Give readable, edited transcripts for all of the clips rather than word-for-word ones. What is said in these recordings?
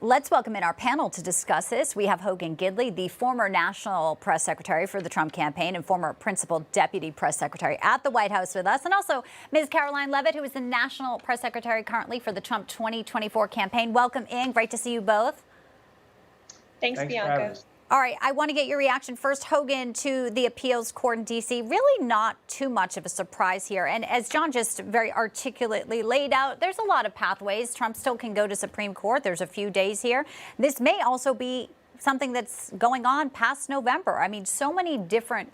Let's welcome in our panel to discuss this. We have Hogan Gidley, the former national press secretary for the Trump campaign and former principal deputy press secretary at the White House with us, and also Ms. Karoline Leavitt, who is the national press secretary currently for the Trump 2024 campaign. Welcome in. Great to see you both. Thanks Bianca. All right, I want to get your reaction first, Hogan, to the appeals court in D.C. Really not too much of a surprise here. And as John just very articulately laid out, there's a lot of pathways. Trump still can go to Supreme Court. There's a few days here. This may also be something that's going on past November. I mean, so many different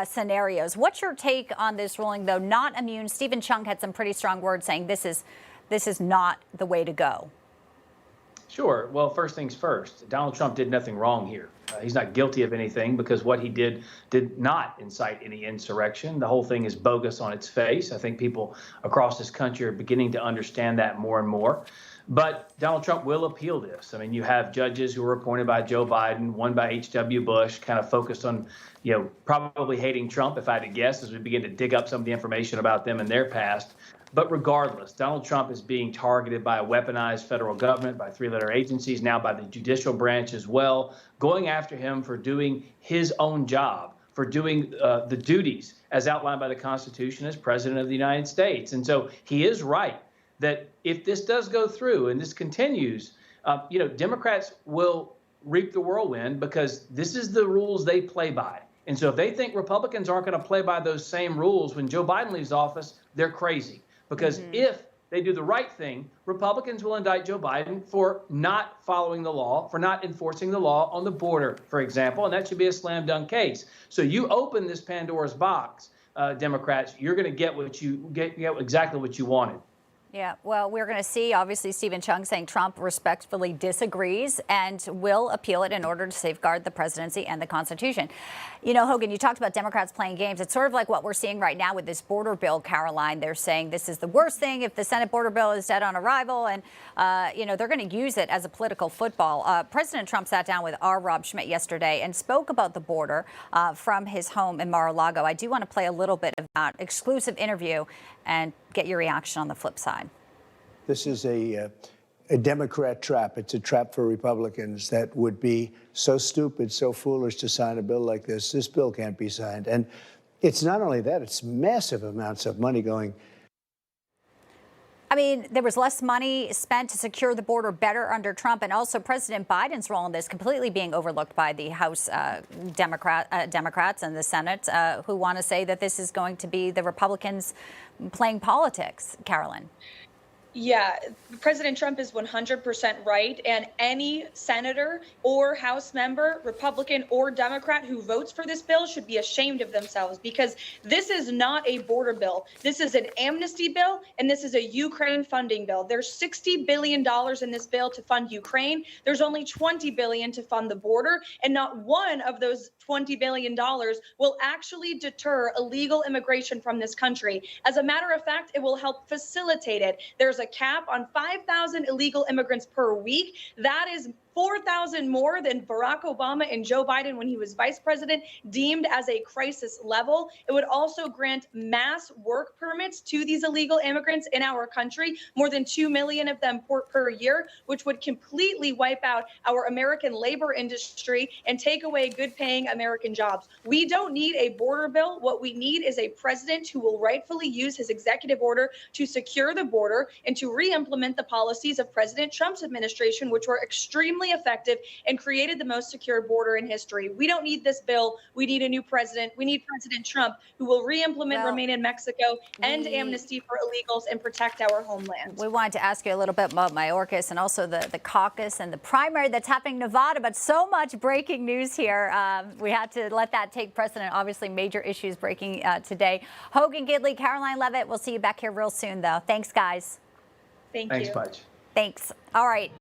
scenarios. What's your take on this ruling, though? Not immune. Stephen Chung had some pretty strong words saying this is not the way to go. Sure. Well, first things first, Donald Trump did nothing wrong here. He's not guilty of anything because what he did not incite any insurrection. The whole thing is bogus on its face. I think people across this country are beginning to understand that more and more. But Donald Trump will appeal this. I mean, you have judges who were appointed by Joe Biden, one by H.W. Bush, kind of focused on, probably hating Trump, if I had to guess, as we begin to dig up some of the information about them in their past. But regardless, Donald Trump is being targeted by a weaponized federal government, by three-letter agencies, now by the judicial branch as well, going after him for doing his own job, for doing the duties as outlined by the Constitution as President of the United States. And so he is right that if this does go through and this continues, Democrats will reap the whirlwind because this is the rules they play by. And so if they think Republicans aren't going to play by those same rules when Joe Biden leaves office, they're crazy. Because if they do the right thing, Republicans will indict Joe Biden for not following the law, for not enforcing the law on the border, for example, and that should be a slam dunk case. So you open this Pandora's box, Democrats, you're going to get exactly what you wanted. Yeah, well, we're going to see, obviously, Stephen Chung saying Trump respectfully disagrees and will appeal it in order to safeguard the presidency and the Constitution. Hogan, you talked about Democrats playing games. It's sort of like what we're seeing right now with this border bill, Karoline. They're saying this is the worst thing if the Senate border bill is dead on arrival, and, they're going to use it as a political football. President Trump sat down with Rob Schmitt yesterday and spoke about the border from his home in Mar-a-Lago. I do want to play a little bit of that exclusive interview and get your reaction on the flip side. This is a Democrat trap. It's a trap for Republicans that would be so stupid, so foolish to sign a bill like this. This bill can't be signed. And it's not only that, it's massive amounts of money going. I mean, there was less money spent to secure the border better under Trump, and also President Biden's role in this completely being overlooked by the House Democrats and the Senate, who want to say that this is going to be the Republicans playing politics. Karoline. Yeah, President Trump is 100% right, and any senator or House member, Republican or Democrat, who votes for this bill should be ashamed of themselves, because this is not a border bill. This is an amnesty bill, and this is a Ukraine funding bill. There's $60 billion in this bill to fund Ukraine. There's only $20 billion to fund the border, and not one of those $20 billion will actually deter illegal immigration from this country. As a matter of fact, it will help facilitate it. There's a cap on 5,000 illegal immigrants per week. That is 4,000 more than Barack Obama and Joe Biden, when he was vice president, deemed as a crisis level. It would also grant mass work permits to these illegal immigrants in our country, more than 2 million of them per year, which would completely wipe out our American labor industry and take away good paying American jobs. We don't need a border bill. What we need is a president who will rightfully use his executive order to secure the border and to re-implement the policies of President Trump's administration, which were extremely effective and created the most secure border in history. We don't need this bill. We need a new president. We need President Trump, who will re-implement Remain in Mexico, end amnesty for illegals, and protect our homeland. We wanted to ask you a little bit about Mayorkas and also the caucus and the primary that's happening in Nevada, but so much breaking news here. We had to let that take precedent. Obviously, major issues breaking today. Hogan Gidley, Karoline Leavitt, we'll see you back here real soon, though. Thanks, guys. Thanks much. Thanks. All right.